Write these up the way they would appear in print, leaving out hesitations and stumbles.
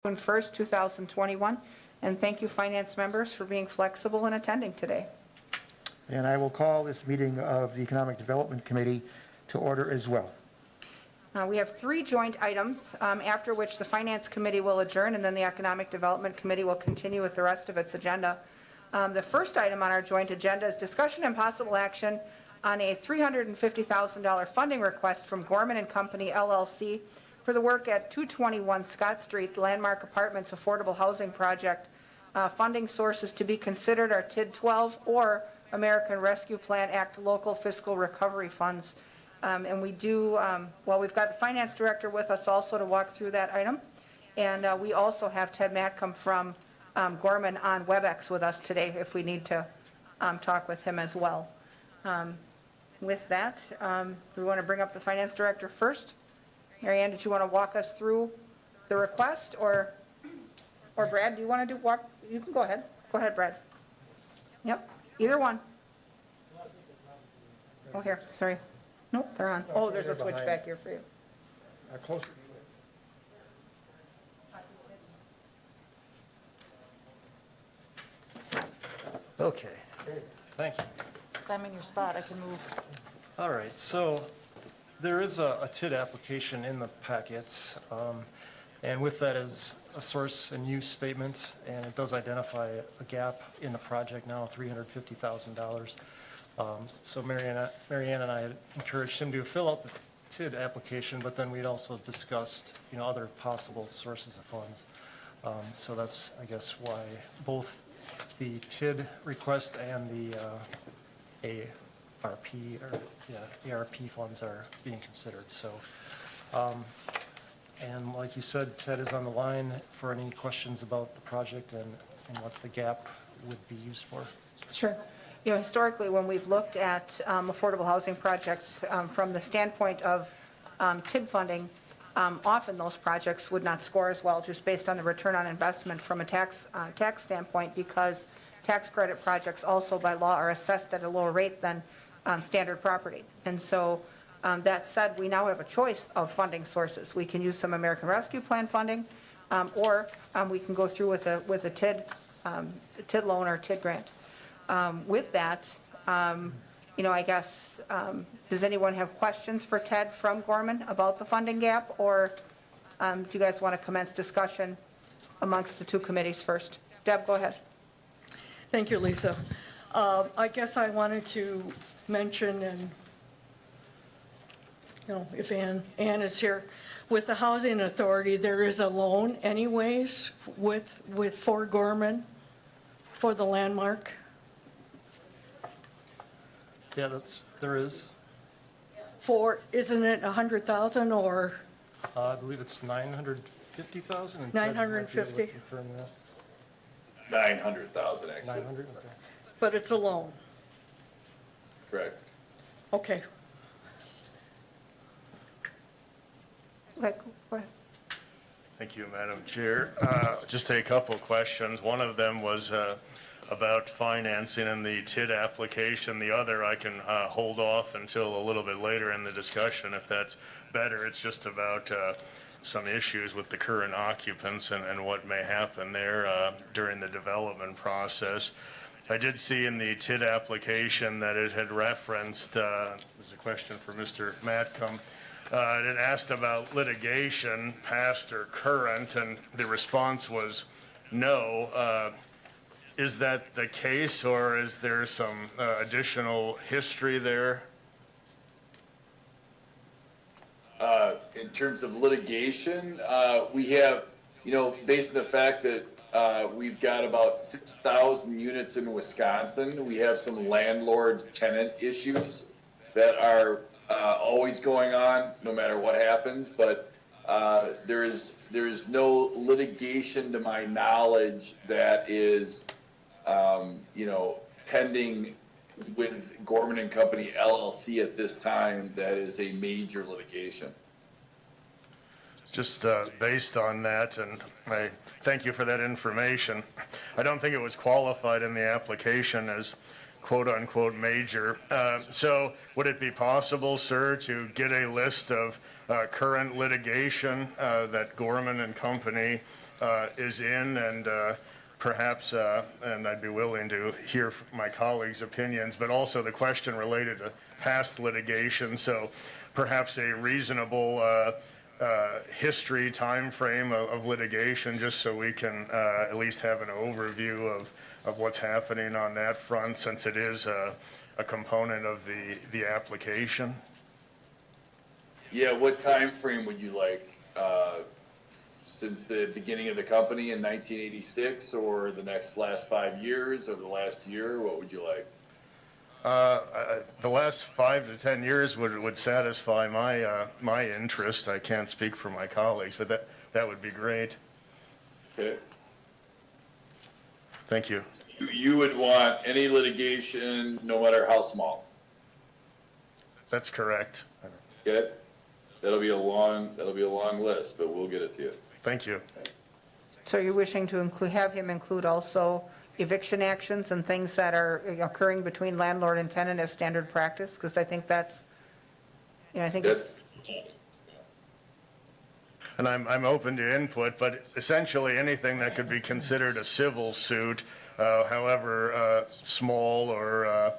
June 1st, 2021. And thank you, finance members, for being flexible and attending today. And I will call this meeting of the Economic Development Committee to order as well. We have 3 joint items, after which the Finance Committee will adjourn, and then the Economic Development Committee will continue with the rest of its agenda. The first item on our joint agenda is discussion and possible action on a $350,000 funding request from Gorman and Company, LLC, for the work at 221 Scott Street, Landmark Apartments Affordable Housing Project. Funding sources to be considered are TID 12 or American Rescue Plan Act local fiscal recovery funds. And we do, we've got the finance director with us also to walk through that item. And we also have Ted Matcom from Gorman on WebEx with us today if we need to talk with him as well. With that, we want to bring up the finance director first. Mary Ann, did you want to walk us through the request, or Brad, do you want to walk? You can go ahead. Go ahead, Brad. Yep, either one. Oh, here, sorry. Nope, they're on. Oh, there's a switch back here for you. Closer. Okay, thank you. If I'm in your spot, I can move. All right, so there is a TID application in the packets, and with that is a source and use statement, and it does identify a gap in the project now, $350,000. So Mary Ann and I had encouraged him to fill out the TID application, but then we'd also discussed, other possible sources of funds. So that's, I guess, why both the TID request and the ARP funds are being considered. So, and like you said, Ted is on the line for any questions about the project and what the gap would be used for. Sure. Historically, when we've looked at affordable housing projects from the standpoint of TID funding, often those projects would not score as well just based on the return on investment from a tax standpoint, because tax credit projects also by law are assessed at a lower rate than standard property. And so that said, we now have a choice of funding sources. We can use some American Rescue Plan funding, or we can go through with a TID loan or TID grant. With that, I guess, does anyone have questions for Ted from Gorman about the funding gap, or do you guys want to commence discussion amongst the 2 committees first? Deb, go ahead. Thank you, Lisa. I guess I wanted to mention, and if Ann is here, with the Housing Authority, there is a loan anyways for Gorman for the Landmark. Yeah, there is. Isn't it 100,000 or? I believe it's 950,000. 950. 900,000 actually. 900. Okay. But it's a loan. Correct. Okay. Okay, go ahead. Thank you, Madam Chair. Just a couple questions. One of them was about financing in the TID application. The other I can hold off until a little bit later in the discussion if that's better. It's just about some issues with the current occupants and what may happen there during the development process. I did see in the TID application that it had referenced, this is a question for Mr. Matcom, it had asked about litigation, past or current, and the response was no. Is that the case, or is there some additional history there? In terms of litigation, we have, based on the fact that we've got about 6,000 units in Wisconsin, we have some landlord-tenant issues that are always going on, no matter what happens. But there is no litigation, to my knowledge, that is pending with Gorman and Company LLC at this time. That is a major litigation. Just based on that, and I thank you for that information. I don't think it was qualified in the application as quote-unquote major. So would it be possible, sir, to get a list of current litigation that Gorman and Company is in, and perhaps, and I'd be willing to hear my colleagues' opinions, but also the question related to past litigation. So perhaps a reasonable history timeframe of litigation, just so we can at least have an overview of what's happening on that front, since it is a component of the application. Yeah, what time frame would you like? Since the beginning of the company in 1986, or the last 5 years, or the last year? What would you like? The last 5 to 10 years would satisfy my interest. I can't speak for my colleagues, but that would be great. Okay. Thank you. You would want any litigation, no matter how small. That's correct. Okay? That'll be a long list, but we'll get it to you. Thank you. So you're wishing to have him include also eviction actions and things that are occurring between landlord and tenant as standard practice? Because I think that's, I think it's, And I'm open to input, but essentially anything that could be considered a civil suit, however small or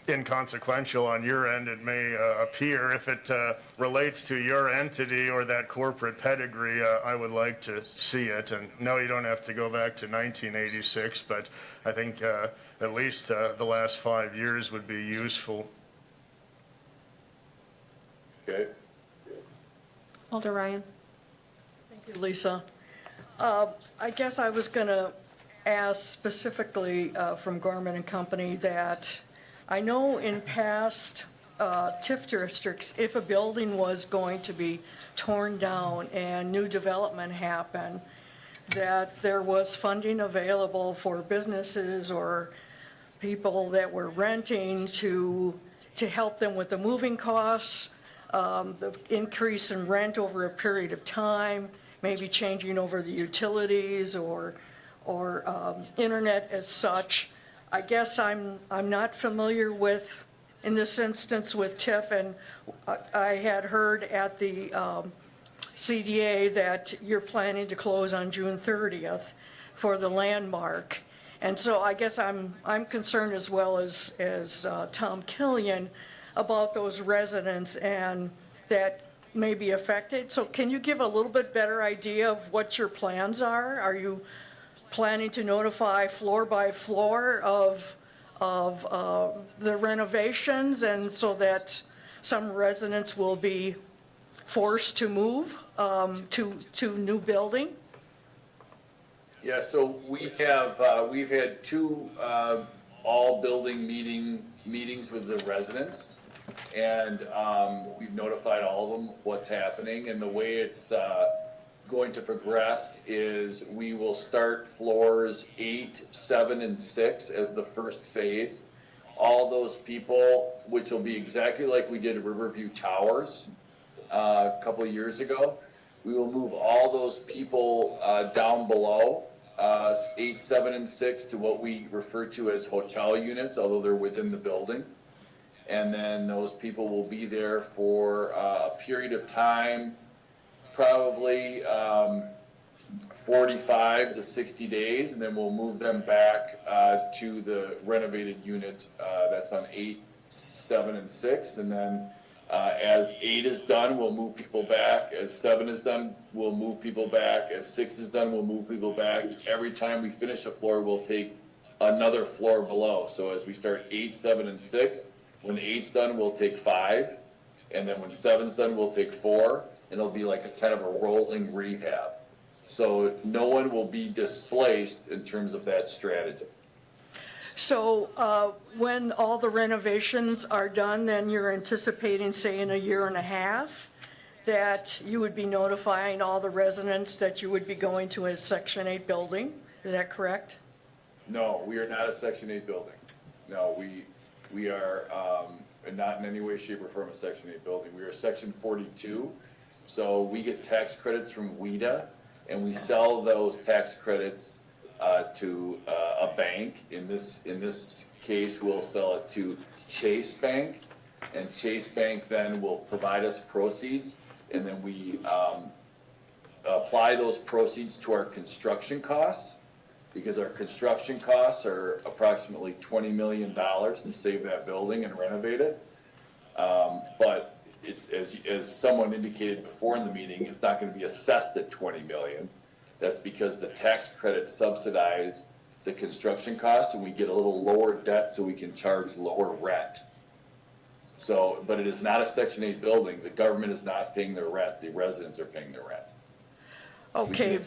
inconsequential on your end it may appear, if it relates to your entity or that corporate pedigree, I would like to see it. And no, you don't have to go back to 1986, but I think at least the last 5 years would be useful. Okay? Alder Ryan. Thank you, Lisa. I guess I was going to ask specifically from Gorman and Company that I know in past TIF districts, if a building was going to be torn down and new development happened, that there was funding available for businesses or people that were renting to help them with the moving costs, the increase in rent over a period of time, maybe changing over the utilities or internet as such. I guess I'm not familiar with, in this instance with TIF, and I had heard at the CDA that you're planning to close on June 30th for the landmark. And so I guess I'm concerned, as well as Tom Killian, about those residents and that may be affected. So can you give a little bit better idea of what your plans are? Are you planning to notify floor by floor of the renovations, and so that some residents will be forced to move to new building? Yeah, so we've had two all building meetings with the residents, and we've notified all of them what's happening, and the way it's going to progress is we will start floors 8, 7, and 6 as the first phase. All those people, which will be exactly like we did at Riverview Towers a couple of years ago, we will move all those people down below 8, 7, and 6 to what we refer to as hotel units, although they're within the building. And then those people will be there for a period of time, probably 45 to 60 days, and then we'll move them back to the renovated unit that's on 8, 7, and 6. And then as 8 is done, we'll move people back. As 7 is done, we'll move people back. As 6 is done, we'll move people back. Every time we finish a floor, we'll take another floor below. So as we start 8, 7, and 6, when 8's done, we'll take 5. And then when 7's done, we'll take 4. And it'll be like a kind of a rolling rehab. So no one will be displaced in terms of that strategy. So when all the renovations are done, then you're anticipating, say, in a year and a half, that you would be notifying all the residents that you would be going to a Section 8 building? Is that correct? No, we are not a Section 8 building. No, we are not in any way, shape, or form a Section 8 building. We are Section 42. So we get tax credits from WIDA, and we sell those tax credits to a bank. In this case, we'll sell it to Chase Bank, and Chase Bank then will provide us proceeds, and then we apply those proceeds to our construction costs, because our construction costs are approximately $20 million to save that building and renovate it. But it's, as someone indicated before in the meeting, it's not gonna be assessed at 20 million. That's because the tax credits subsidize the construction costs, and we get a little lower debt so we can charge lower rent. So, but it is not a Section 8 building. The government is not paying their rent. The residents are paying their rent. Okay,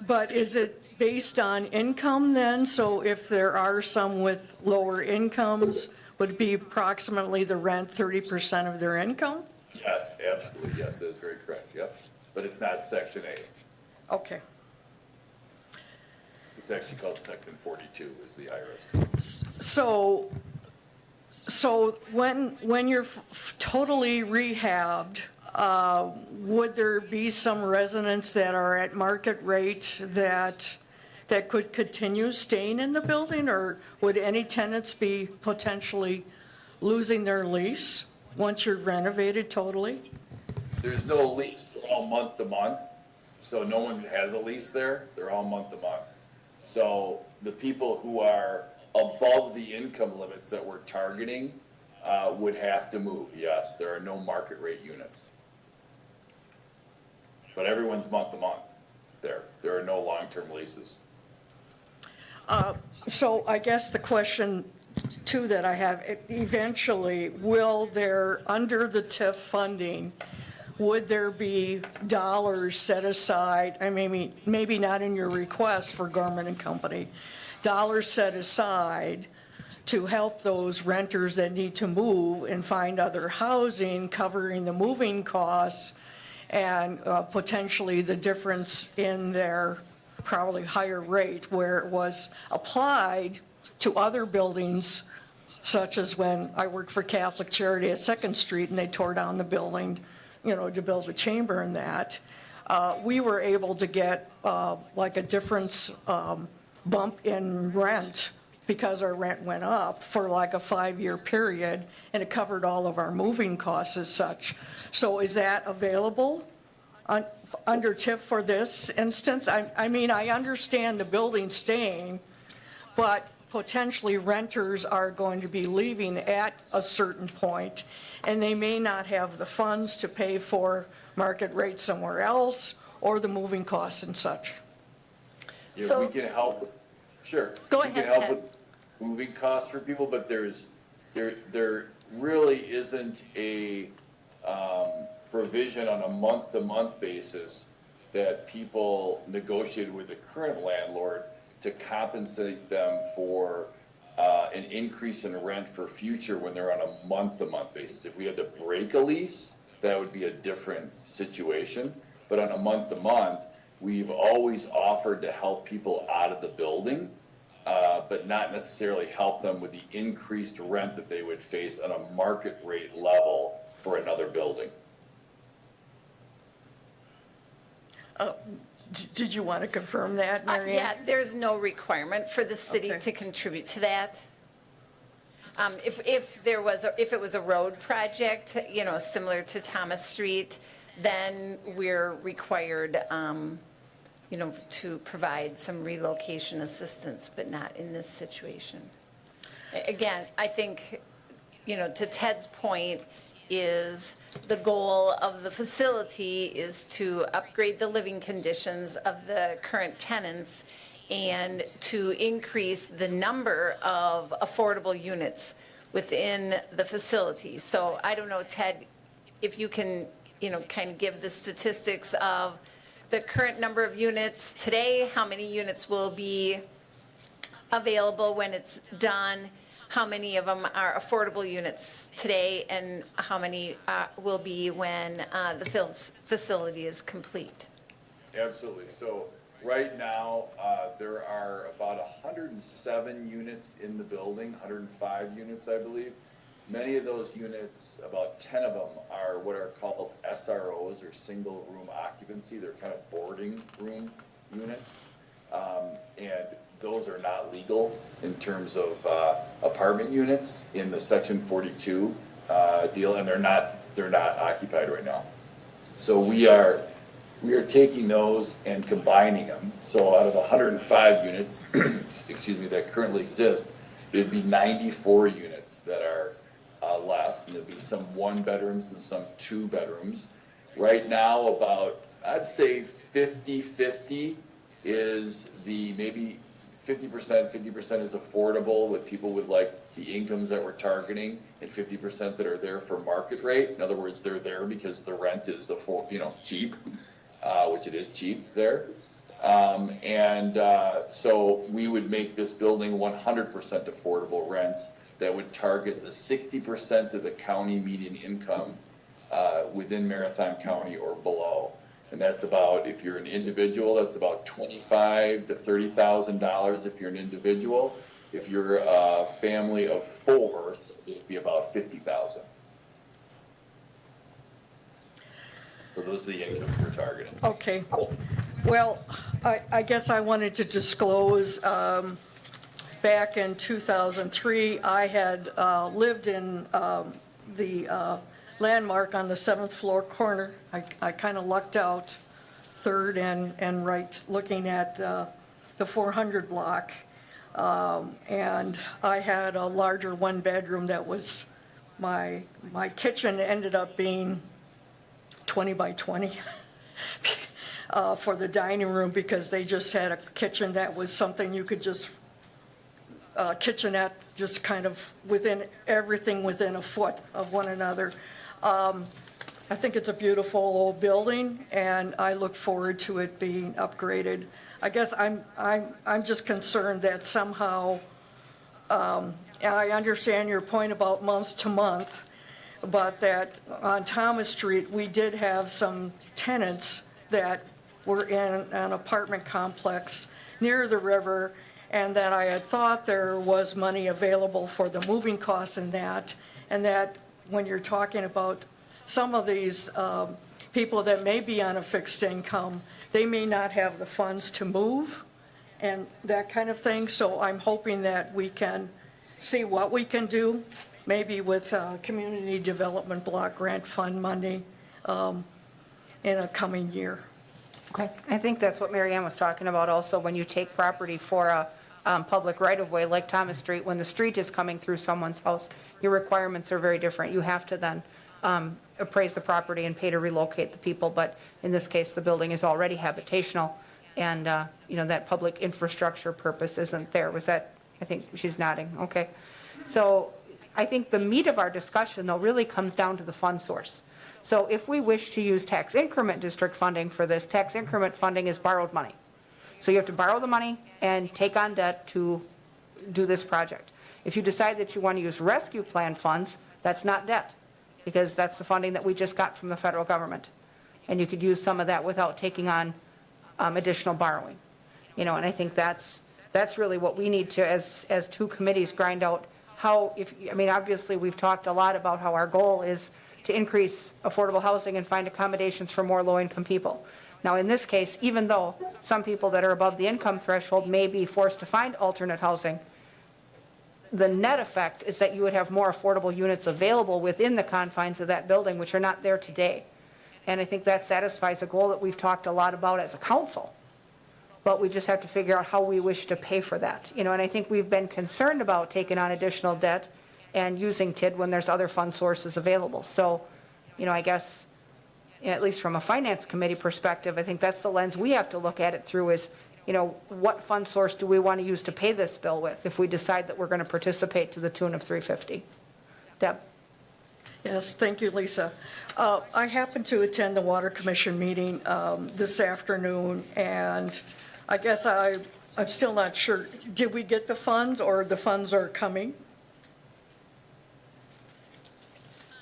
but is it based on income then? So if there are some with lower incomes, would it be approximately the rent 30% of their income? Yes, absolutely. Yes, that is very correct. Yep. But it's not Section 8. Okay. It's actually called Section 42 is the IRS code. So when you're totally rehabbed, would there be some residents that are at market rate that could continue staying in the building? Or would any tenants be potentially losing their lease once you're renovated totally? There's no lease. They're all month to month. So no one has a lease there. They're all month to month. So the people who are above the income limits that we're targeting would have to move. Yes, there are no market rate units. But everyone's month to month there. There are no long-term leases. So I guess the question too that I have, eventually, will there, under the TIF funding, would there be dollars set aside, I mean, maybe not in your request for Gorman and Company, dollars set aside to help those renters that need to move and find other housing, covering the moving costs and potentially the difference in their probably higher rate where it was applied to other buildings, such as when I worked for Catholic Charity at Second Street and they tore down the building, you know, to build a chamber in that. We were able to get like a difference bump in rent because our rent went up for like a 5-year period, and it covered all of our moving costs as such. So is that available under TIF for this instance? I mean, I understand the building staying, but potentially renters are going to be leaving at a certain point, and they may not have the funds to pay for market rate somewhere else or the moving costs and such. Yeah, So- we can help with, sure. Go We can ahead, help Ted. with moving costs for people, but there really isn't a provision on a month-to-month basis that people negotiated with the current landlord to compensate them for an increase in rent for future when they're on a month-to-month basis. If we had to break a lease, that would be a different situation. But on a month-to-month, we've always offered to help people out of the building, but not necessarily help them with the increased rent that they would face on a market rate level for another building. Did you want to confirm that, Mary Ann? Yeah, there's no requirement for the city Okay. to contribute to that. If it was a road project, you know, similar to Thomas Street, then we're required, you know, to provide some relocation assistance, but not in this situation. Again, I think, you know, to Ted's point, is the goal of the facility is to upgrade the living conditions of the current tenants and to increase the number of affordable units within the facility. So I don't know, Ted, if you can, you know, kind of give the statistics of the current number of units today, how many units will be available when it's done, how many of them are affordable units today, and how many will be when the facility is complete. Absolutely. So right now, there are about 107 units in the building, 105 units, I believe. Many of those units, about 10 of them are what are called SROs, or single room occupancy. They're kind of boarding room units. And those are not legal in terms of apartment units in the Section 42 deal, and they're not occupied right now. So we are we are taking those and combining them. So out of 105 units, excuse me, that currently exist, there'd be 94 units that are left, and there'll be some 1 bedrooms and some 2 bedrooms. Right now, about, I'd say 50-50 is maybe 50% is affordable with people with like the incomes that we're targeting, and 50% that are there for market rate. In other words, they're there because the rent is cheap, which it is cheap there. So we would make this building 100% affordable rents that would target the 60% of the county median income within Marathon County or below. And that's about, if you're an individual, that's about $25,000 to $30,000 if you're an individual. If you're a family of 4, it'd be about $50,000. So those are the incomes we're targeting. Okay. Well, I guess I wanted to disclose, back in 2003, I had lived in the Landmark on the 7th floor corner. I kind of lucked out, 3rd and right, looking at the 400 block. And I had a larger 1-bedroom that was, my kitchen ended up being 20 by 20 for the dining room, because they just had a kitchen that was something you could just kitchenette, just kind of everything within a foot of one another. I think it's a beautiful old building, and I look forward to it being upgraded. I guess I'm just concerned that somehow, and I understand your point about month to month, but that on Thomas Street, we did have some tenants that were in an apartment complex near the river, and that I had thought there was money available for the moving costs and that when you're talking about some of these people that may be on a fixed income, they may not have the funds to move and that kind of thing. So I'm hoping that we can see what we can do, maybe with Community Development Block Grant Fund money in a coming year. Okay, I think that's what Mary Ann was talking about also, when you take property for a public right-of-way like Thomas Street, when the street is coming through someone's house, your requirements are very different. You have to then appraise the property and pay to relocate the people, but in this case, the building is already habitational, and, that public infrastructure purpose isn't there. Was that, I think she's nodding, okay. So I think the meat of our discussion, though, really comes down to the fund source. So if we wish to use tax increment district funding for this, tax increment funding is borrowed money. So you have to borrow the money and take on debt to do this project. If you decide that you want to use rescue plan funds, that's not debt, because that's the funding that we just got from the federal government. And you could use some of that without taking on additional borrowing. And I think that's really what we need to, as two committees, grind out how, obviously we've talked a lot about how our goal is to increase affordable housing and find accommodations for more low-income people. Now, in this case, even though some people that are above the income threshold may be forced to find alternate housing, the net effect is that you would have more affordable units available within the confines of that building, which are not there today. And I think that satisfies a goal that we've talked a lot about as a council. But we just have to figure out how we wish to pay for that. And I think we've been concerned about taking on additional debt and using TID when there's other fund sources available. So, I guess, at least from a finance committee perspective, I think that's the lens we have to look at it through is, what fund source do we want to use to pay this bill with if we decide that we're going to participate to the tune of $350? Deb? Yes, thank you, Lisa. I happened to attend the Water Commission meeting this afternoon, and I guess I'm still not sure. Did we get the funds, or the funds are coming?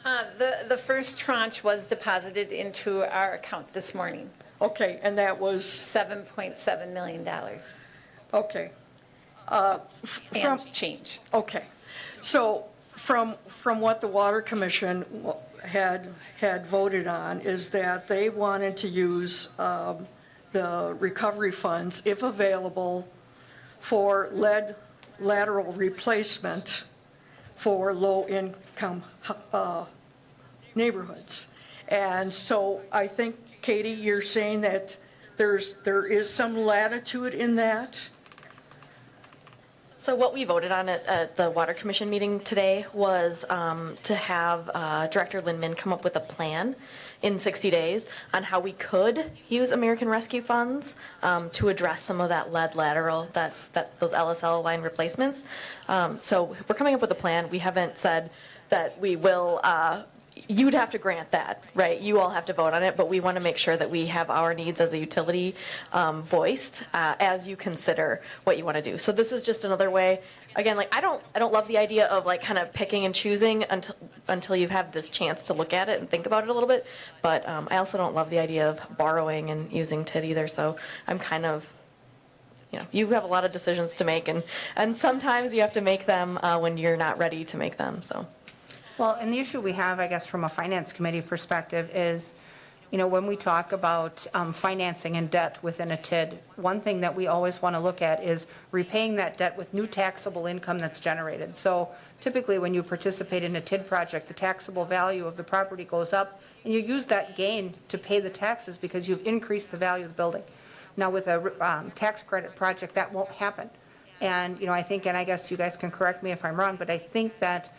The first tranche was deposited into our accounts this morning, Okay, and that was, $7.7 million okay. and change. Okay, so from what the Water Commission had voted on is that they wanted to use the recovery funds, if available, for lead lateral replacement for low-income neighborhoods. And so I think Katie, you're saying that there is some latitude in that? So what we voted on at the Water Commission meeting today was to have Director Lindman come up with a plan in 60 days on how we could use American Rescue funds to address some of that lead lateral, those LSL line replacements. So we're coming up with a plan. We haven't said that we will, you'd have to grant that, right? You all have to vote on it, but we want to make sure that we have our needs as a utility voiced as you consider what you want to do. So this is just another way. Again, like I don't love the idea of like kind of picking and choosing until you have this chance to look at it and think about it a little bit. But I also don't love the idea of borrowing and using TID either. So I'm kind of, you have a lot of decisions to make, and sometimes you have to make them when you're not ready to make them. So. Well, and the issue we have, I guess, from a finance committee perspective is, when we talk about financing and debt within a TID, one thing that we always want to look at is repaying that debt with new taxable income that's generated. So typically, when you participate in a TID project, the taxable value of the property goes up, and you use that gain to pay the taxes because you've increased the value of the building. Now, with a tax credit project, that won't happen. And, I think, and I guess you guys can correct me if I'm wrong, but I think that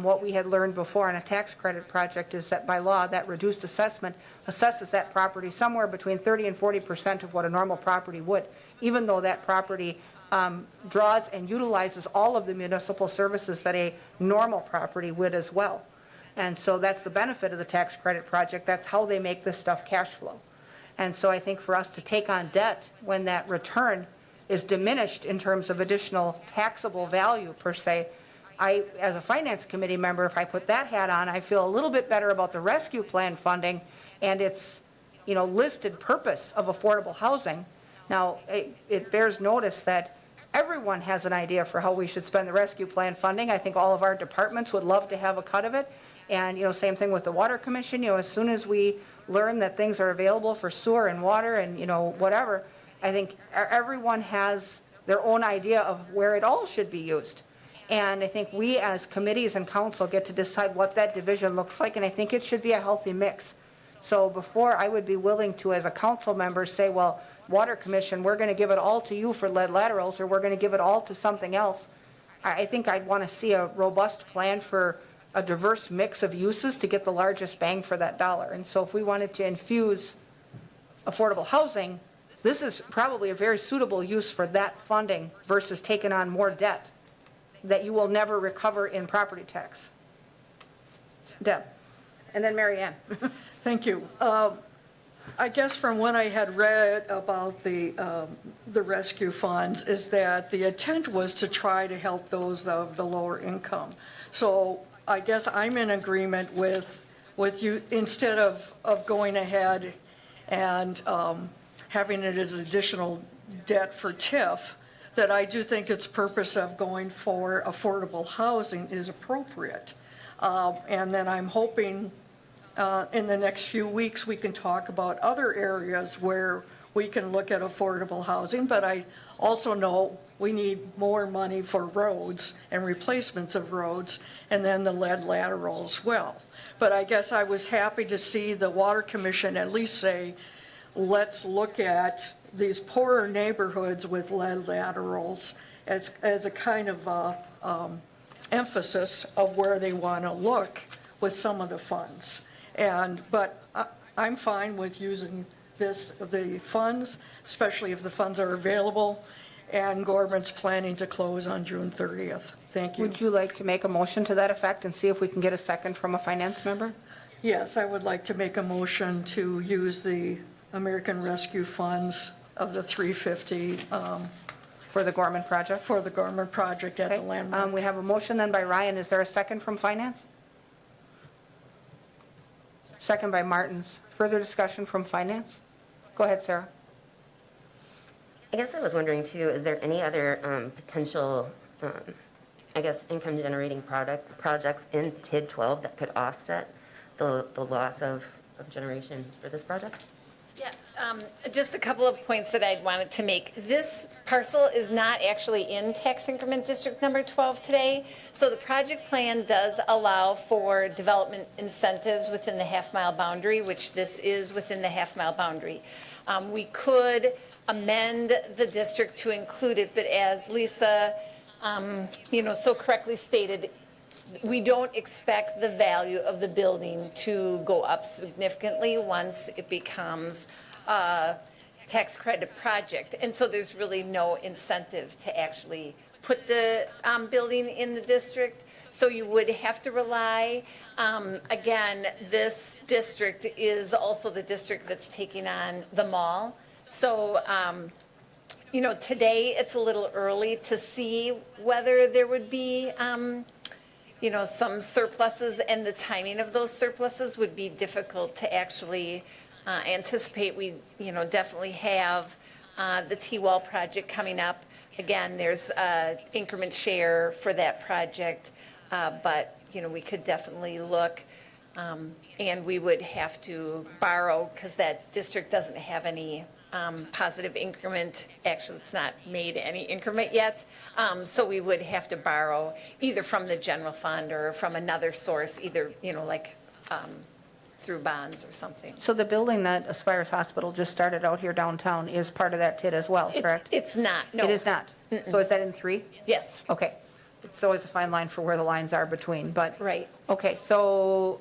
what we had learned before on a tax credit project is that by law, that reduced assessment assesses that property somewhere between 30 and 40% of what a normal property would, even though that property draws and utilizes all of the municipal services that a normal property would as well. And so that's the benefit of the tax credit project. That's how they make this stuff cash flow. And so I think for us to take on debt when that return is diminished in terms of additional taxable value per se, as a finance committee member, if I put that hat on, I feel a little bit better about the rescue plan funding and its, listed purpose of affordable housing. Now, it bears notice that everyone has an idea for how we should spend the rescue plan funding. I think all of our departments would love to have a cut of it. And, same thing with the Water Commission, as soon as we learn that things are available for sewer and water and, whatever, I think everyone has their own idea of where it all should be used. And I think we as committees and council get to decide what that division looks like, and I think it should be a healthy mix. So before I would be willing to, as a council member, say, well, Water Commission, we're going to give it all to you for lead laterals, or we're going to give it all to something else. I think I'd want to see a robust plan for a diverse mix of uses to get the largest bang for that dollar. And so if we wanted to infuse affordable housing, this is probably a very suitable use for that funding versus taking on more debt that you will never recover in property tax. Deb. And then Mary Ann. Thank you. I guess from what I had read about the rescue funds is that the intent was to try to help those of the lower income. So I guess I'm in agreement with you, instead of going ahead and having it as additional debt for TIF, that I do think its purpose of going for affordable housing is appropriate. And then I'm hoping in the next few weeks we can talk about other areas where we can look at affordable housing, but I also know we need more money for roads and replacements of roads, and then the lead lateral as well. But I guess I was happy to see the Water Commission at least say, let's look at these poorer neighborhoods with lead laterals as a kind of emphasis of where they want to look with some of the funds. But I'm fine with using the funds, especially if the funds are available, and Gorman's planning to close on June 30th. Thank you. Would you like to make a motion to that effect and see if we can get a second from a finance member? Yes, I would like to make a motion to use the American Rescue funds of the 350 For the Gorman project? for the Gorman project at the Okay. landmark. We have a motion then by Ryan. Is there a second from finance? Second by Martins. Further discussion from finance? Go ahead, Sarah. I guess I was wondering too, is there any other potential, income generating projects in TID 12 that could offset the loss of generation for this project? Yeah, Just a couple of points that I'd wanted to make. This parcel is not actually in tax increment district number 12 today. So the project plan does allow for development incentives within the half-mile boundary, which this is within the half-mile boundary. We could amend the district to include it, but as Lisa, so correctly stated, we don't expect the value of the building to go up significantly once it becomes a tax credit project. And so there's really no incentive to actually put the building in the district. So you would have to rely, again, this district is also the district that's taking on the mall. So, today it's a little early to see whether there would be, some surpluses, and the timing of those surpluses would be difficult to actually anticipate. We, definitely have the T-Wall project coming up. Again, there's increment share for that project, but, we could definitely look, and we would have to borrow because that district doesn't have any positive increment. Actually, it's not made any increment yet. So we would have to borrow either from the general fund or from another source, either, through bonds or something. So the building that Aspires Hospital just started out here downtown is part of that TID as well, correct? It's not, no. It is not? So is that in 3? Yes, Okay. It's always a fine line for where the lines are between, but. right. Okay, so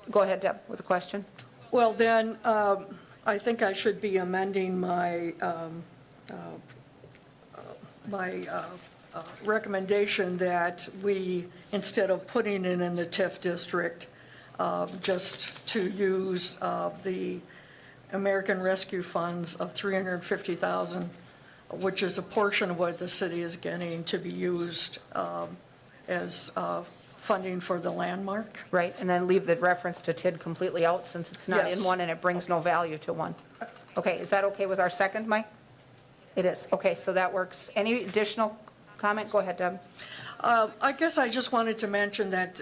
go ahead, Deb, with a question. Well, then, I think I should be amending my recommendation that we, instead of putting it in the TIF district, just to use the American Rescue Funds of $350,000, which is a portion of what the city is getting, to be used as funding for the landmark. Right, and then leave the reference to TID completely out since it's not in Yes. one and it brings no value to one. Okay, is that okay with our second, Mike? It is. Okay, so that works. Any additional comment? Go ahead, Deb. I guess I just wanted to mention that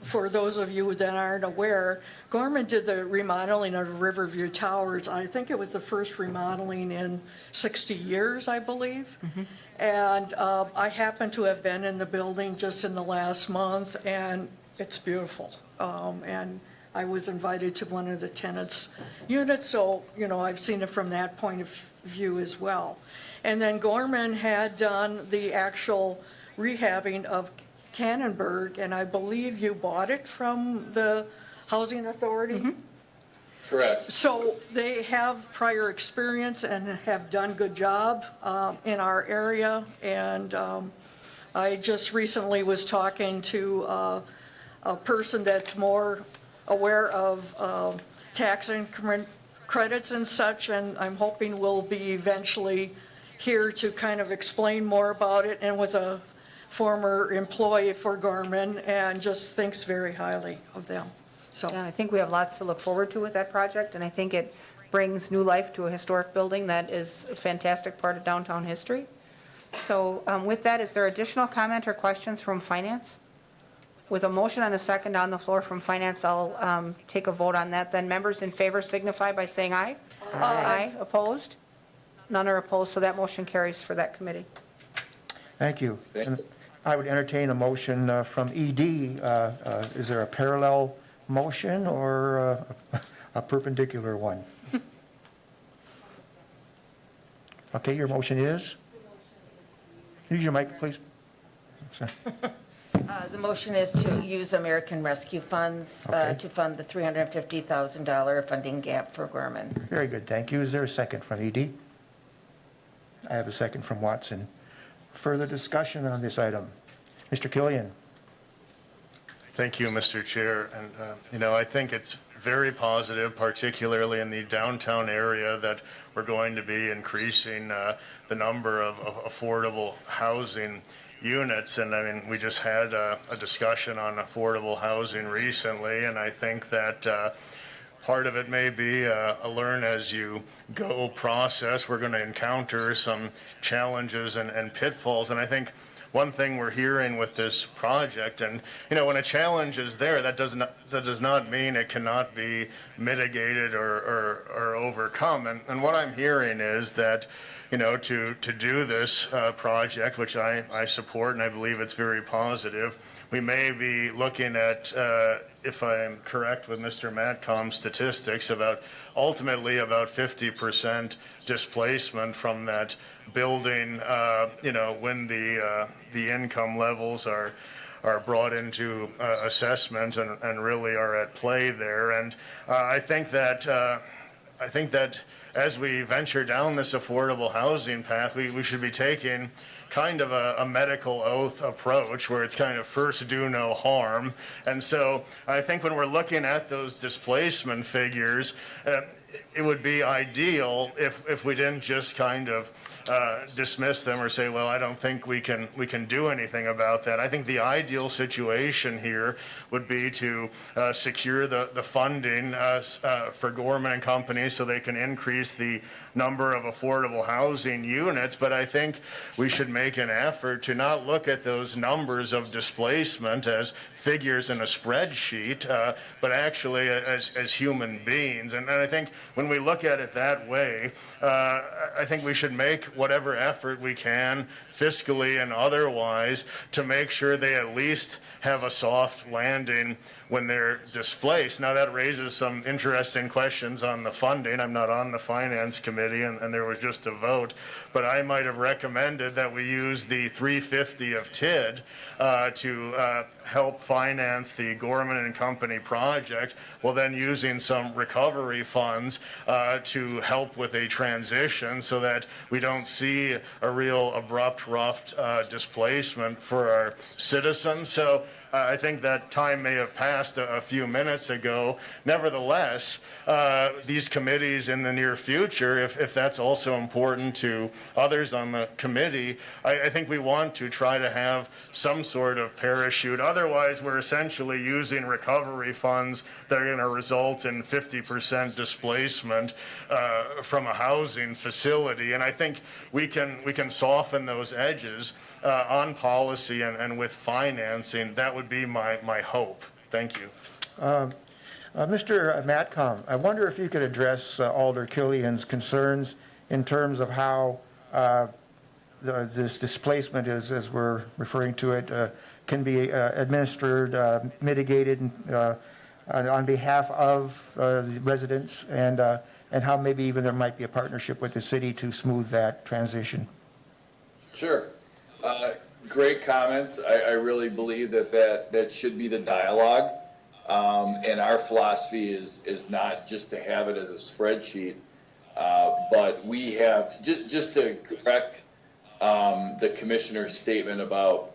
for those of you that aren't aware, Gorman did the remodeling of Riverview Towers. I think it was the first remodeling in 60 years, I believe. And I happen to have been in the building just in the last month, and it's beautiful. And I was invited to one of the tenants' units, so, I've seen it from that point of view as well. And then Gorman had done the actual rehabbing of Cannonburg, and I believe you bought it from the Housing Authority? Correct. So they have prior experience and have done good job in our area. And I just recently was talking to a person that's more aware of tax increment credits and such, and I'm hoping we'll be eventually here to kind of explain more about it, and was a former employee for Gorman and just thinks very highly of them. So. Yeah, I think we have lots to look forward to with that project, and I think it brings new life to a historic building that is a fantastic part of downtown history. So with that, is there additional comment or questions from finance? With a motion and a second on the floor from finance, I'll take a vote on that. Then members in favor signify by saying aye. Aye. Opposed? None are opposed, so that motion carries for that committee. Thank you. Thank And you. I would entertain a motion from ED. Is there a parallel motion or a perpendicular one? Okay, your motion is? Use your mic, please. Sorry. The motion is to use American Rescue Funds Okay. to fund the $350,000 funding gap for Gorman. Very good, thank you. Is there a second from ED? I have a second from Watson. Further discussion on this item? Mr. Killian? Thank you, Mr. Chair. And, I think it's very positive, particularly in the downtown area, that we're going to be increasing the number of affordable housing units. And we just had a discussion on affordable housing recently, and I think that part of it may be a learn as you go process. We're going to encounter some challenges and pitfalls, and I think one thing we're hearing with this project, and, when a challenge is there, that does not mean it cannot be mitigated or overcome. And what I'm hearing is that, to do this project, which I support and I believe it's very positive, we may be looking at, if I'm correct with Mr. Matcom's statistics, ultimately about 50% displacement from that building, when the income levels are brought into assessment and really are at play there. And I think that as we venture down this affordable housing path, we should be taking kind of a medical oath approach where it's kind of first do no harm. And so I think when we're looking at those displacement figures, it would be ideal if we didn't just kind of dismiss them or say, well, I don't think we can do anything about that. I think the ideal situation here would be to secure the funding for Gorman and Company so they can increase the number of affordable housing units. But I think we should make an effort to not look at those numbers of displacement as figures in a spreadsheet, but actually as human beings. And I think when we look at it that way, I think we should make whatever effort we can, fiscally and otherwise, to make sure they at least have a soft landing when they're displaced. Now, that raises some interesting questions on the funding. I'm not on the Finance Committee, and there was just a vote, but I might have recommended that we use the 350 of TID to help finance the Gorman and Company project, while then using some recovery funds to help with a transition so that we don't see a real abrupt, rough displacement for our citizens. So I think that time may have passed a few minutes ago. Nevertheless, these committees in the near future, if that's also important to others on the committee, I think we want to try to have some sort of parachute. Otherwise, we're essentially using recovery funds that are going to result in 50% displacement from a housing facility. And I think we can soften those edges on policy and with financing. That would be my hope. Thank you. Mr. Matcom, I wonder if you could address Alder Killian's concerns in terms of how this displacement is, as we're referring to it, can be administered, mitigated on behalf of the residents, and how maybe even there might be a partnership with the city to smooth that transition. Sure. Great comments. I really believe that should be the dialogue. And our philosophy is not just to have it as a spreadsheet, but we have, just to correct the commissioner's statement about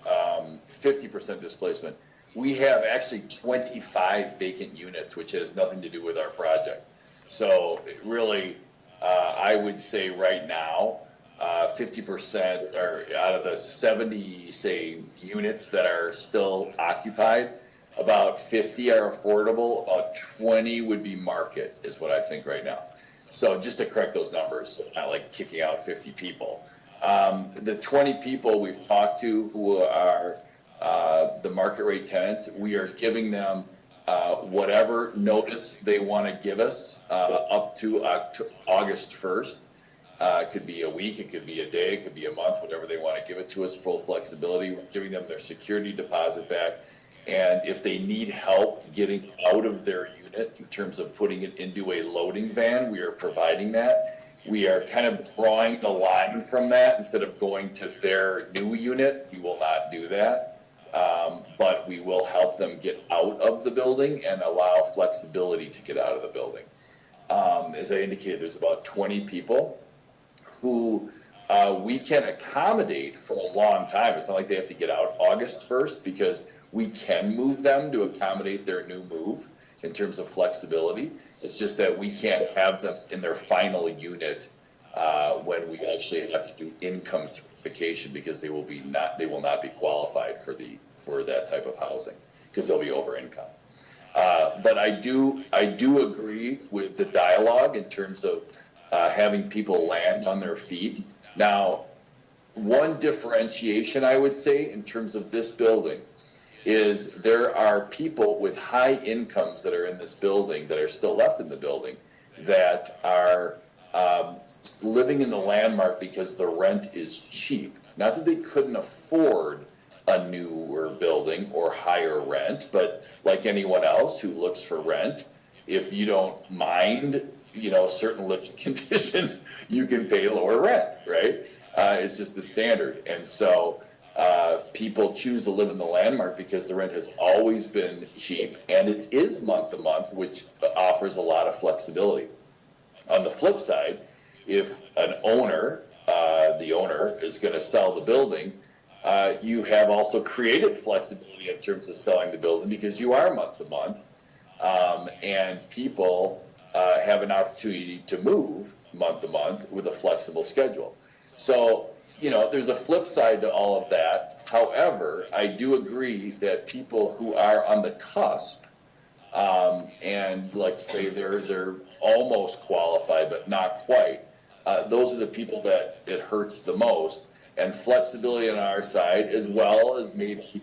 50% displacement, we have actually 25 vacant units, which has nothing to do with our project. So really, I would say right now, 50% are out of the 70, say, units that are still occupied, about 50 are affordable, about 20 would be market, is what I think right now. So just to correct those numbers, not like kicking out 50 people. The 20 people we've talked to who are the market rate tenants, we are giving them whatever notice they want to give us up to August 1st. It could be a week, it could be a day, it could be a month, whatever they want to give it to us, full flexibility. We're giving them their security deposit back. And if they need help getting out of their unit in terms of putting it into a loading van, we are providing that. We are kind of drawing the line from that. Instead of going to their new unit, we will not do that. But we will help them get out of the building and allow flexibility to get out of the building. As I indicated, there's about 20 people who we can accommodate for a long time. It's not like they have to get out August 1st, because we can move them to accommodate their new move in terms of flexibility. It's just that we can't have them in their final unit when we actually have to do income certification, because they will not be qualified for that type of housing, because they'll be over income. But I do agree with the dialogue in terms of having people land on their feet. Now, one differentiation, I would say, in terms of this building is there are people with high incomes that are in this building, that are still left in the building, that are living in the landmark because the rent is cheap. Not that they couldn't afford a newer building or higher rent, but like anyone else who looks for rent, if you don't mind, certain living conditions, you can pay lower rent, right? It's just the standard. And so people choose to live in the landmark because the rent has always been cheap, and it is month to month, which offers a lot of flexibility. On the flip side, if an owner, the owner is going to sell the building, you have also created flexibility in terms of selling the building because you are month to month, and people have an opportunity to move month to month with a flexible schedule. So, there's a flip side to all of that. However, I do agree that people who are on the cusp, and like say they're almost qualified but not quite, those are the people that it hurts the most. And flexibility on our side, as well as maybe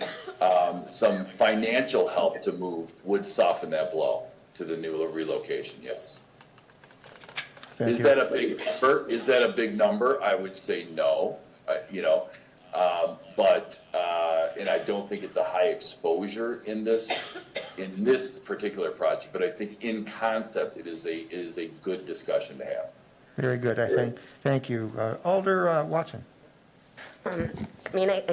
some financial help to move, would soften that blow to the new relocation, yes. Thank Is you. that a big number? Is that a big number? I would say no, and I don't think it's a high exposure in this particular project, but I think in concept, it is a good discussion to have. Very good, I think. Thank you. Alder Watson. I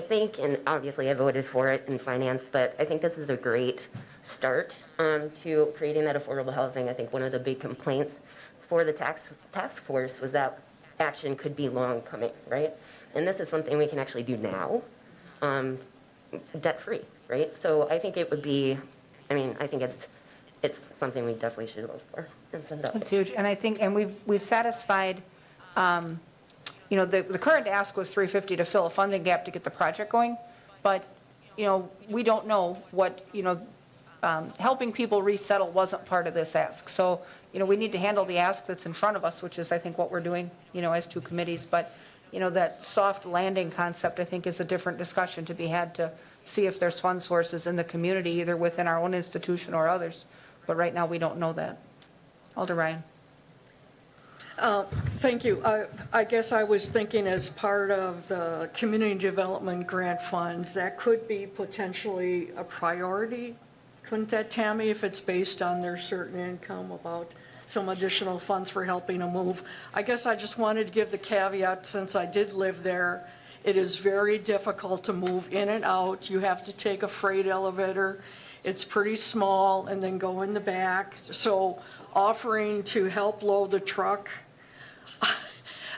think, and obviously I voted for it in finance, but I think this is a great start to creating that affordable housing. I think one of the big complaints for the task force was that action could be long coming, right? And this is something we can actually do now, debt-free, right? So I think it would be, I think it's something we definitely should vote for and send up. It's huge, and I think, and we've satisfied, the current ask was $350 to fill a funding gap to get the project going, but, we don't know what, helping people resettle wasn't part of this ask. So, we need to handle the ask that's in front of us, which is, I think, what we're doing, as two committees. But, that soft landing concept, I think, is a different discussion to be had to see if there's fund sources in the community, either within our own institution or others. But right now, we don't know that. Alder Ryan. Thank you. I guess I was thinking as part of the community development grant funds, that could be potentially a priority. Couldn't that, Tammy, if it's based on their certain income, about some additional funds for helping them move? I guess I just wanted to give the caveat, since I did live there, it is very difficult to move in and out. You have to take a freight elevator. It's pretty small, and then go in the back. So offering to help load the truck,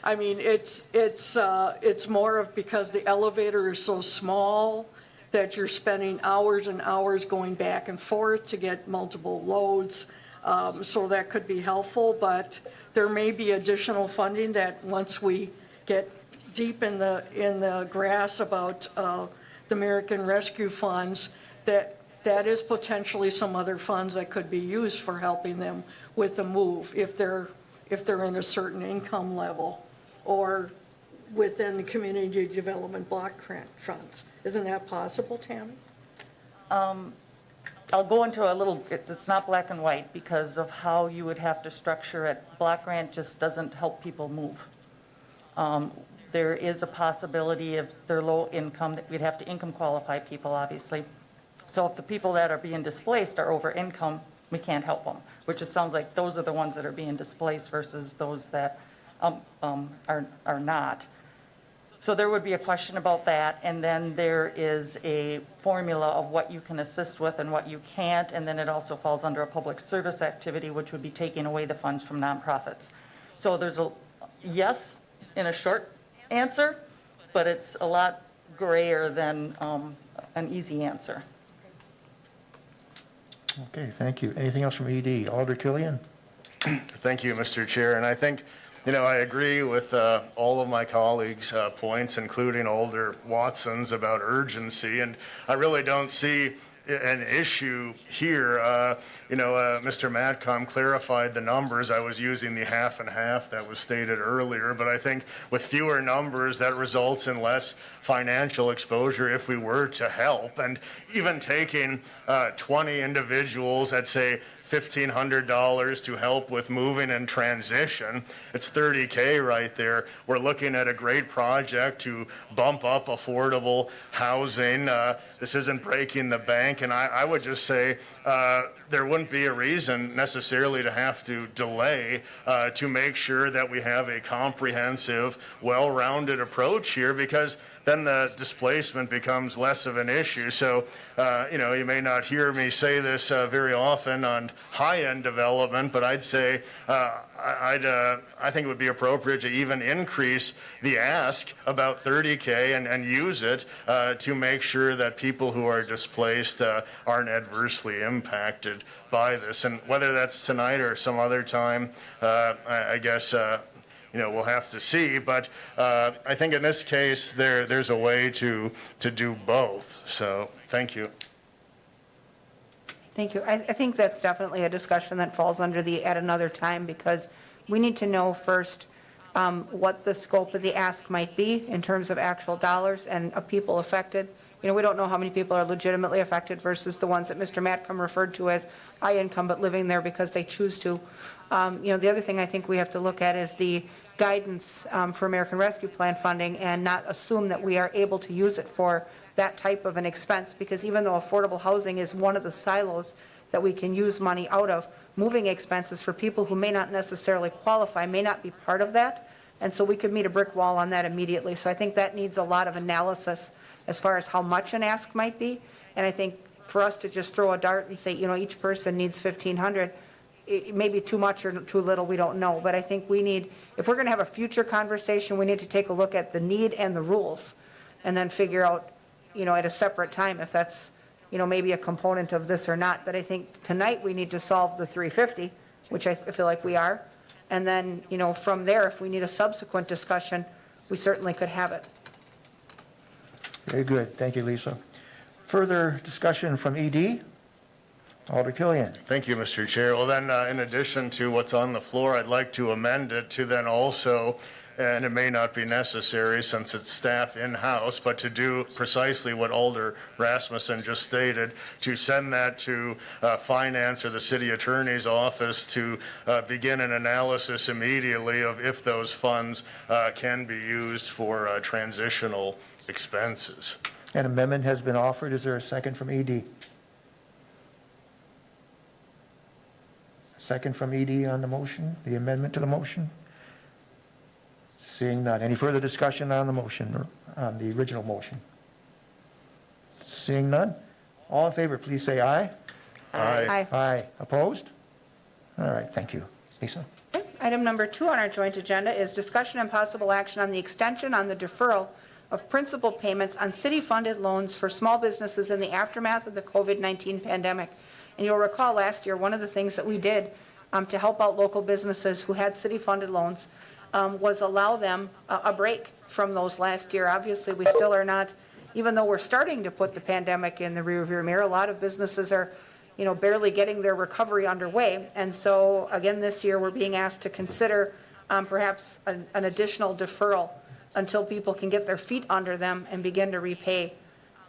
it's more of because the elevator is so small that you're spending hours and hours going back and forth to get multiple loads. So that could be helpful, but there may be additional funding that once we get deep in the grass about the American Rescue Funds, that is potentially some other funds that could be used for helping them with the move if they're in a certain income level, or within the community development block grant funds. Isn't that possible, Tammy? I'll go into a little, it's not black and white because of how you would have to structure it. Block grant just doesn't help people move. There is a possibility if they're low income, that we'd have to income qualify people, obviously. So if the people that are being displaced are over income, we can't help them, which it sounds like those are the ones that are being displaced versus those that are not. So there would be a question about that, and then there is a formula of what you can assist with and what you can't, and then it also falls under a public service activity, which would be taking away the funds from nonprofits. So there's a yes in a short answer, but it's a lot grayer than an easy answer. Okay, thank you. Anything else from ED? Alder Killian? Thank you, Mr. Chair. And I think, I agree with all of my colleagues' points, including Alder Watson's, about urgency. And I really don't see, an issue here. Mr. Matcom clarified the numbers. I was using the half and half that was stated earlier, but I think with fewer numbers, that results in less financial exposure if we were to help. And even taking 20 individuals at, say, $1,500 to help with moving and transition. It's $30K right there. We're looking at a great project to bump up affordable housing. This isn't breaking the bank, and I would just say there wouldn't be a reason necessarily to have to delay to make sure that we have a comprehensive, well-rounded approach here, because then the displacement becomes less of an issue. So, you may not hear me say this very often on high-end development, but I'd say I think it would be appropriate to even increase the ask about $30K and use it to make sure that people who are displaced aren't adversely impacted by this. And whether that's tonight or some other time, I guess we'll have to see, but I think in this case, there's a way to do both. So, thank you. Thank you. I think that's definitely a discussion that falls under the at another time, because we need to know first what the scope of the ask might be in terms of actual dollars and of people affected. We don't know how many people are legitimately affected versus the ones that Mr. Matcom referred to as high income but living there because they choose to. The other thing I think we have to look at is the guidance for American Rescue Plan funding, and not assume that we are able to use it for that type of an expense, because even though affordable housing is one of the silos that we can use money out of, moving expenses for people who may not necessarily qualify may not be part of that, and so we could meet a brick wall on that immediately. So I think that needs a lot of analysis as far as how much an ask might be, and I think for us to just throw a dart and say, each person needs $1,500, it may be too much or too little, we don't know. But I think we need, if we're going to have a future conversation, we need to take a look at the need and the rules, and then figure out, at a separate time if that's, maybe a component of this or not. But I think tonight we need to solve the 350, which I feel like we are. And then, from there, if we need a subsequent discussion, we certainly could have it. Very good. Thank you, Lisa. Further discussion from ED? Alder Killian. Thank you, Mr. Chair. Well, then, in addition to what's on the floor, I'd like to amend it to then also, and it may not be necessary since it's staff in-house, but to do precisely what Alder Rasmussen just stated, to send that to Finance or the City Attorney's Office to begin an analysis immediately of if those funds can be used for transitional expenses. An amendment has been offered. Is there a second from ED? Second from ED on the motion, the amendment to the motion? Seeing none. Any further discussion on the motion, or on the original motion? Seeing none. All in favor, please say aye. Aye. Aye. Opposed? All right, thank you. Lisa? Okay. Item number 2 on our joint agenda is discussion and possible action on the extension on the deferral of principal payments on city-funded loans for small businesses in the aftermath of the COVID-19 pandemic. And you'll recall last year, one of the things that we did to help out local businesses who had city-funded loans was allow them a break from those last year. Obviously, we still are not, even though we're starting to put the pandemic in the rearview mirror, a lot of businesses are, barely getting their recovery underway. And so, again, this year, we're being asked to consider perhaps an additional deferral until people can get their feet under them and begin to repay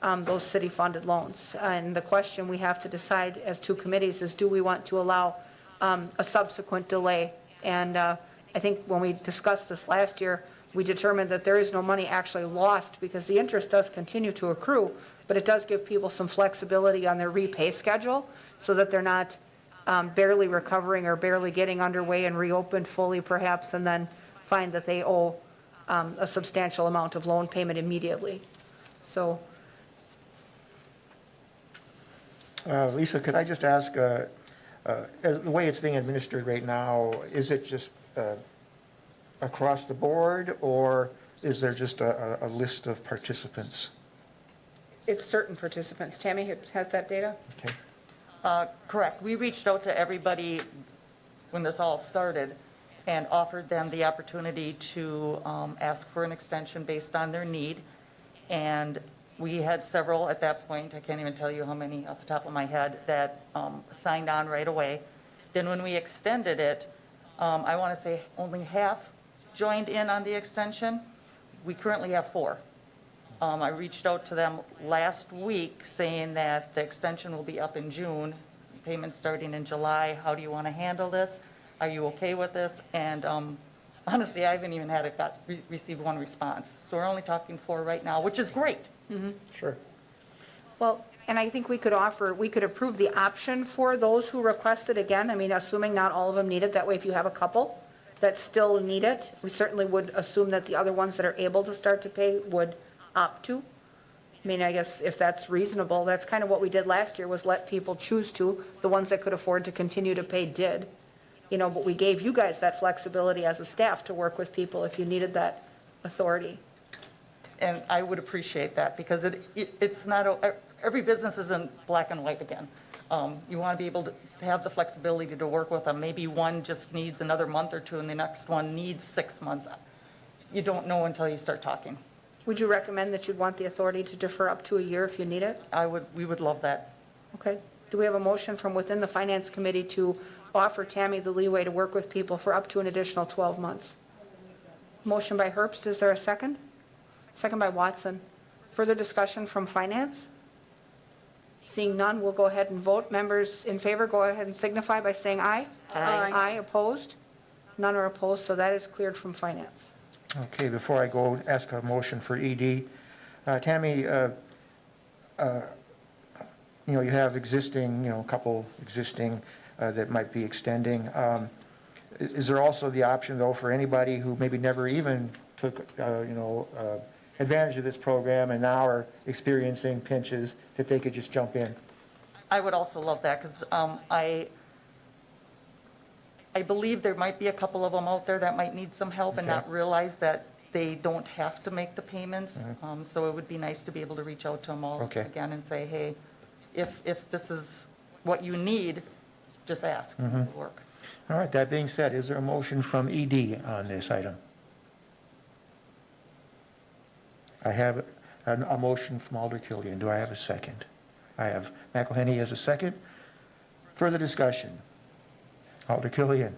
those city-funded loans. And the question we have to decide as two committees is, do we want to allow a subsequent delay? And I think when we discussed this last year, we determined that there is no money actually lost because the interest does continue to accrue, but it does give people some flexibility on their repay schedule so that they're not barely recovering or barely getting underway and reopened fully perhaps, and then find that they owe a substantial amount of loan payment immediately. So. Lisa, could I just ask, the way it's being administered right now, is it just across the board, or is there just a list of participants? It's certain participants. Tammy has that data? Okay. Correct. We reached out to everybody when this all started and offered them the opportunity to ask for an extension based on their need. And, We had several at that point, I can't even tell you how many off the top of my head, that signed on right away. Then when we extended it, I want to say only half joined in on the extension. We currently have 4. I reached out to them last week saying that the extension will be up in June, payments starting in July. How do you want to handle this? Are you okay with this? And honestly, I haven't even received one response. So we're only talking 4 right now, which is great. Sure. Well, and I think we could approve the option for those who requested again. I mean, assuming not all of them need it. That way, if you have a couple that still need it, we certainly would assume that the other ones that are able to start to pay would opt to. I mean, I guess if that's reasonable, that's kind of what we did last year, was let people choose to. The ones that could afford to continue to pay did. You know, but we gave you guys that flexibility as a staff to work with people if you needed that authority. And I would appreciate that, because it's not, every business isn't black and white again. You want to be able to have the flexibility to work with them. Maybe one just needs another month or 2, and the next one needs 6 months. You don't know until you start talking. Would you recommend that you'd want the authority to defer up to a year if you need it? We would love that. Okay. Do we have a motion from within the Finance Committee to offer Tammy the leeway to work with people for up to an additional 12 months? Motion by Herbst, is there a second? Second by Watson. Further discussion from Finance? Seeing none, we'll go ahead and vote. Members in favor, go ahead and signify by saying aye. Aye. Aye, opposed? None are opposed, so that is cleared from Finance. Okay, before I go ask a motion for ED, Tammy, you have existing, a couple existing that might be extending. Is there also the option, though, for anybody who maybe never even took, advantage of this program and now are experiencing pinches, that they could just jump in? I would also love that, because I believe there might be a couple of them out there that might need some help and Okay. not realize that they don't have to make the payments. So it would be nice to be able to reach out to them all Okay. again and say, hey, if this is what you need, just ask. It'll work. All right, that being said, is there a motion from ED on this item? I have a motion from Alder Killian. Do I have a second? I have McElhenney as a second. Further discussion? Alder Killian.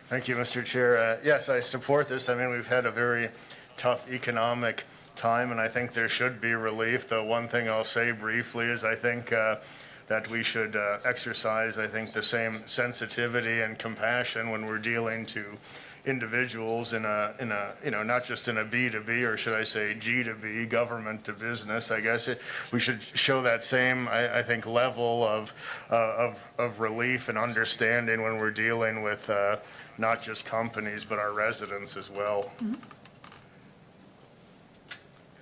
Thank you, Mr. Chair. Yes, I support this. I mean, we've had a very tough economic time, and I think there should be relief. The one thing I'll say briefly is I think that we should exercise, I think, the same sensitivity and compassion when we're dealing to individuals in a not just in a B2B, or should I say G2B, government to business. I guess we should show that same, I think, level of relief and understanding when we're dealing with not just companies, but our residents as well.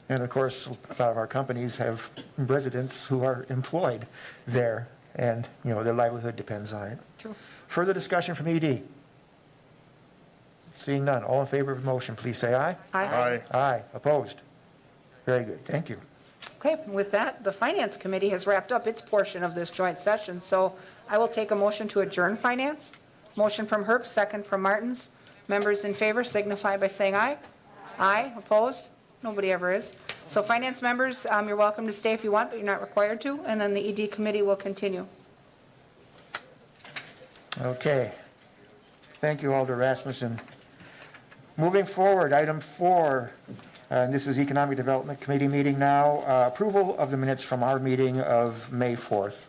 And of course, a lot of our companies have residents who are employed there, and, their livelihood depends on it. True. Further discussion from ED? Seeing none, all in favor of the motion, please say aye. Aye. Aye, opposed? Very good, thank you. Okay, with that, the Finance Committee has wrapped up its portion of this joint session, so I will take a motion to adjourn Finance. Motion from Herbst, second from Martins. Members in favor signify by saying aye. Aye, opposed? Nobody ever is. So Finance members, you're welcome to stay if you want, but you're not required to, and then the ED Committee will continue. Okay. Thank you, Alder Rasmussen. Moving forward, item 4, and this is Economic Development Committee meeting now. Approval of the minutes from our meeting of May 4th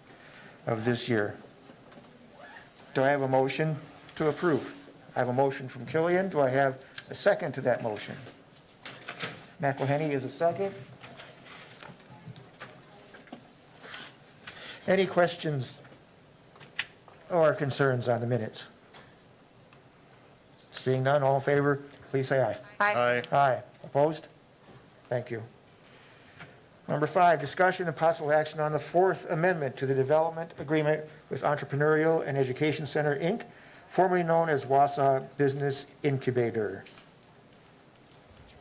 of this year. Do I have a motion to approve? I have a motion from Killian. Do I have a second to that motion? McElhenney is a second. Any questions or concerns on the minutes? Seeing none, all in favor, please say aye. Aye. Aye. Opposed? Thank you. Number 5, discussion and possible action on the 4th Amendment to the Development Agreement with Entrepreneurial and Education Center, Inc., formerly known as Wausau Business Incubator.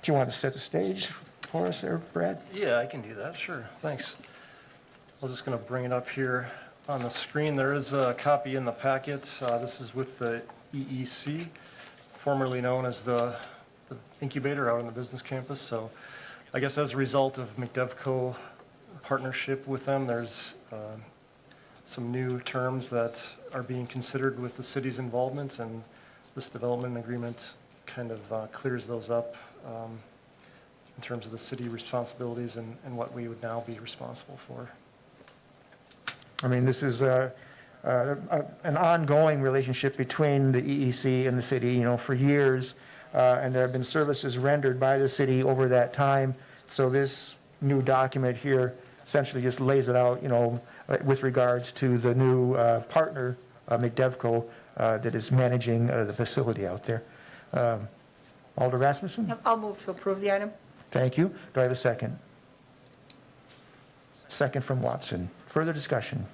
Do you want to set the stage for us there, Brad? Yeah, I can do that, sure, thanks. I'm just going to bring it up here on the screen. There is a copy in the packet. This is with the EEC, formerly known as the Incubator out on the business campus. So I guess as a result of McDevco partnership with them. There's some new terms that are being considered with the city's involvement, and this development agreement kind of clears those up in terms of the city responsibilities and what we would now be responsible for. I mean, this is an ongoing relationship between the EEC and the city, you know, for years, and there have been services rendered by the city over that time. So this new document here essentially just lays it out, you know, with regards to the new partner, McDevco, that is managing the facility out there. Alder Rasmussen? Yep, I'll move to approve the item. Thank you. Do I have a second? Second from Watson. Further discussion?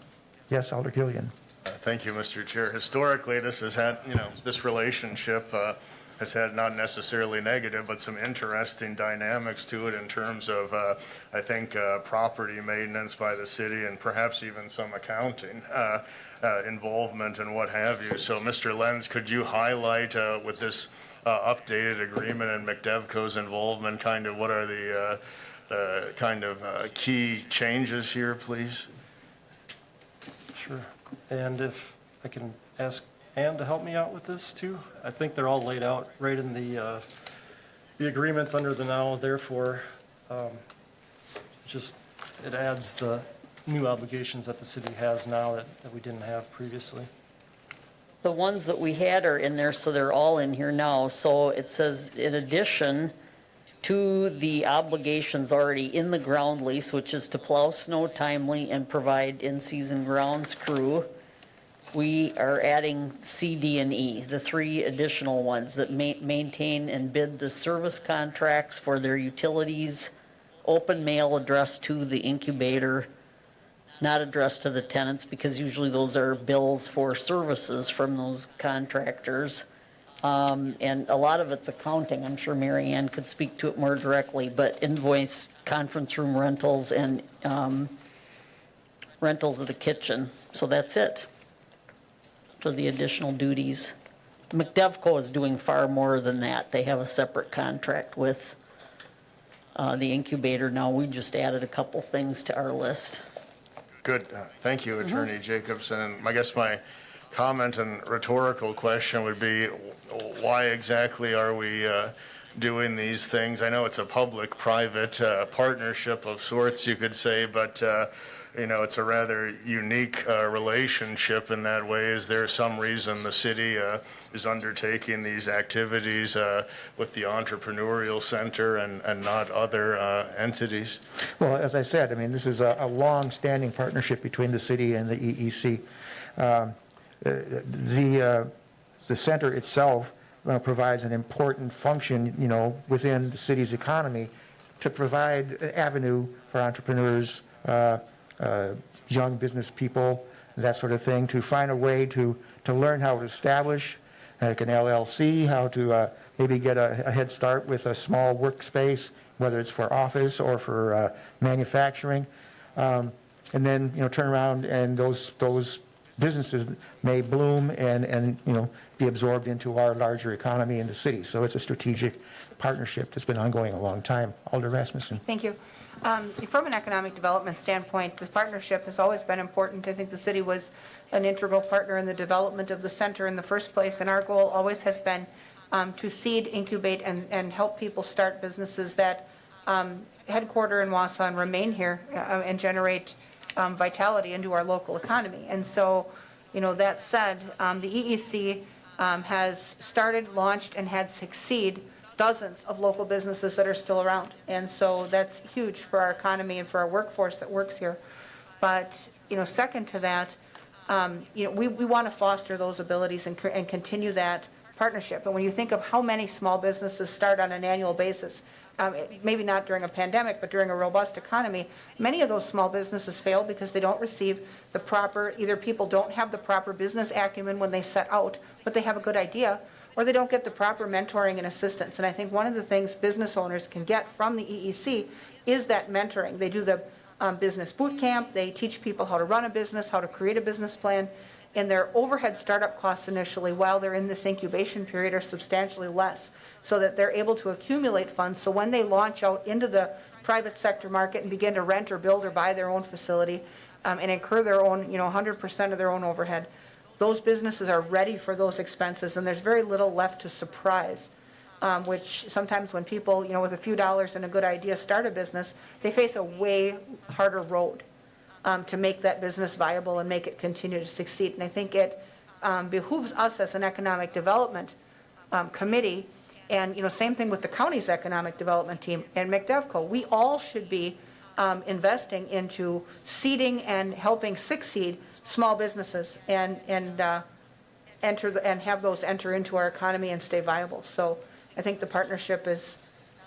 Yes, Alder Killian. Thank you, Mr. Chair. Historically, this has had, this relationship has had not necessarily negative, but some interesting dynamics to it in terms of, I think, property maintenance by the city and perhaps even some accounting involvement and what have you. So, Mr. Lenz, could you highlight with this updated agreement and McDevco's involvement, kind of what are the key changes here, please? Sure. And if I can ask Ann to help me out with this too? I think they're all laid out right in the agreement under the now therefore. Just, it adds the new obligations that the city has now that we didn't have previously. The ones that we had are in there, so they're all in here now. So it says, in addition to the obligations already in the ground lease, which is to plow snow timely and provide in-season grounds crew, we are adding C, D, and E, the three additional ones that maintain and bid the service contracts for their utilities, open mail addressed to the incubator, not addressed to the tenants, because usually those are bills for services from those contractors. And a lot of it's accounting. I'm sure Mary Ann could speak to it more directly, but invoice, conference room rentals, and rentals of the kitchen. So that's it for the additional duties. McDevco is doing far more than that. They have a separate contract with the incubator now. We just added a couple things to our list. Good. Thank you, Attorney Jacobson. And I guess my comment and rhetorical question would be, why exactly are we doing these things? I know it's a public-private partnership of sorts, you could say, but it's a rather unique relationship in that way. Is there some reason the city is undertaking these activities with the Entrepreneurial Center and not other entities? Well, as I said, I mean, this is a long-standing partnership between the city and the EEC. The center itself provides an important function, within the city's economy to provide an avenue for entrepreneurs, young business people, that sort of thing, to find a way to learn how to establish like an LLC, how to maybe get a head start with a small workspace, whether it's for office or for manufacturing, and then turn around and those businesses may bloom and be absorbed into our larger economy in the city. So it's a strategic partnership that's been ongoing a long time. Alder Rasmussen. Thank you. From an economic development standpoint, the partnership has always been important. I think the city was an integral partner in the development of the center in the first place, and our goal always has been to seed, incubate, and help people start businesses that headquarter in Wausau and remain here and generate vitality into our local economy. And so, that said, the EEC has started, launched, and had succeed dozens of local businesses that are still around. And so that's huge for our economy and for our workforce that works here. But, second to that, we want to foster those abilities and continue that partnership. And when you think of how many small businesses start on an annual basis, maybe not during a pandemic, but during a robust economy, many of those small businesses fail because they don't receive the proper, either people don't have the proper business acumen when they set out, but they have a good idea, or they don't get the proper mentoring and assistance. And I think one of the things business owners can get from the EEC is that mentoring. They do the business boot camp, they teach people how to run a business, how to create a business plan, and their overhead startup costs initially while they're in this incubation period are substantially less, so that they're able to accumulate funds. So when they launch out into the private sector market and begin to rent or build or buy their own facility and incur their own, 100% of their own overhead. Those businesses are ready for those expenses, and there's very little left to surprise, which sometimes when people, with a few dollars and a good idea start a business, they face a way harder road to make that business viable and make it continue to succeed. And I think it behooves us as an economic development committee, and, same thing with the county's economic development team and McDevco. We all should be investing into seeding and helping succeed small businesses and have those enter into our economy and stay viable. So I think the partnership is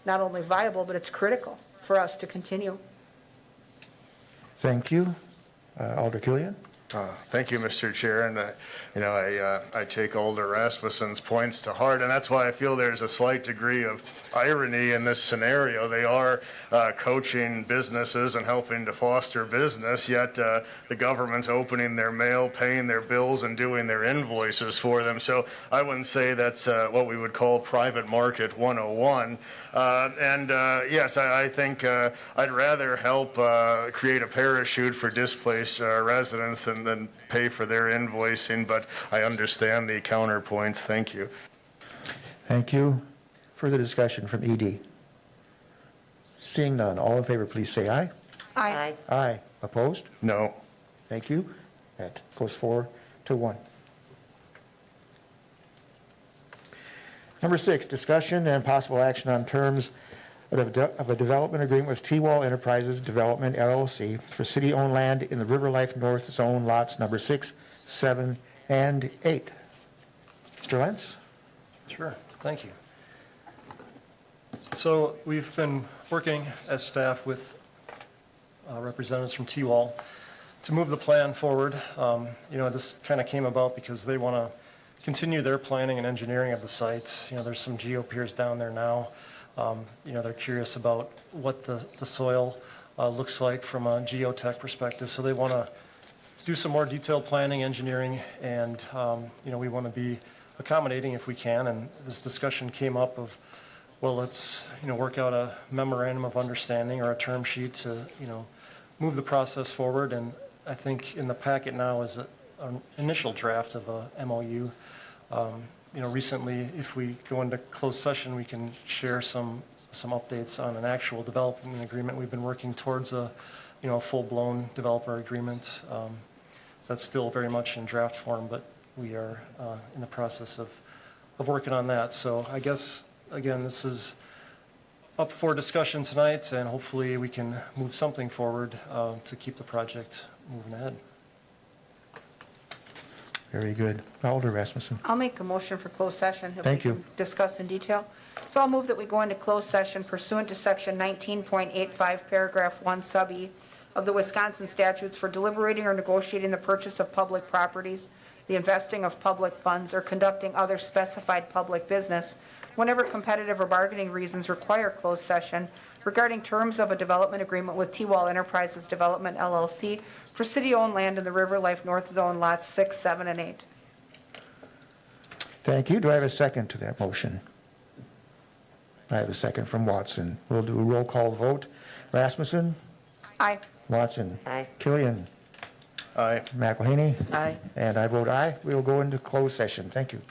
not only viable, but it's critical for us to continue. Thank you. Alder Killian? Thank you, Mr. Chair, and, I take Alder Rasmussen's points to heart, and that's why I feel there's a slight degree of irony in this scenario. They are coaching businesses and helping to foster business, yet the government's opening their mail, paying their bills, and doing their invoices for them. So I wouldn't say that's what we would call private market 101. Yes, I think I'd rather help create a parachute for displaced residents than pay for their invoicing, but I understand the counterpoints. Thank you. Thank you. Further discussion from ED? Seeing none, all in favor, please say aye. Aye. Aye. Opposed? No. Thank you. That goes 4-1. Number 6, discussion and possible action on terms of a development agreement with T-Wall Enterprises Development LLC for city-owned land in the River Life North Zone lots number 6, 7, and 8. Mr. Lentz? Sure, thank you. So we've been working as staff with representatives from T-Wall to move the plan forward. This kind of came about because they want to continue their planning and engineering of the site. There's some geopiers down there now. They're curious about what the soil looks like from a geotech perspective. So they want to do some more detailed planning, engineering, and, we want to be accommodating if we can. And this discussion came up of, well, let's, work out a memorandum of understanding or a term sheet to, move the process forward. And I think in the packet now is an initial draft of a MOU. Recently, if we go into closed session, we can share some updates on an actual development agreement. We've been working towards a full-blown developer agreement. That's still very much in draft form, but we are in the process of working on that. So I guess, again, this is up for discussion tonight, and hopefully we can move something forward to keep the project moving ahead. Very good. Alder Rasmussen? I'll make a motion for closed session. if Thank we you. can discuss in detail. So I'll move that we go into closed session pursuant to section 19.85, paragraph 1, sub E of the Wisconsin statutes for deliberating or negotiating the purchase of public properties, the investing of public funds, or conducting other specified public business whenever competitive or bargaining reasons require closed session regarding terms of a development agreement with T-Wall Enterprises Development LLC for city-owned land in the River Life North Zone lots 6, 7, and 8. Thank you. Do I have a second to that motion? I have a second from Watson. We'll do a roll call vote. Rasmussen? Aye. Watson? Aye. Killian? Aye. McElhaney? Aye. And I vote aye. We will go into closed session. Thank you.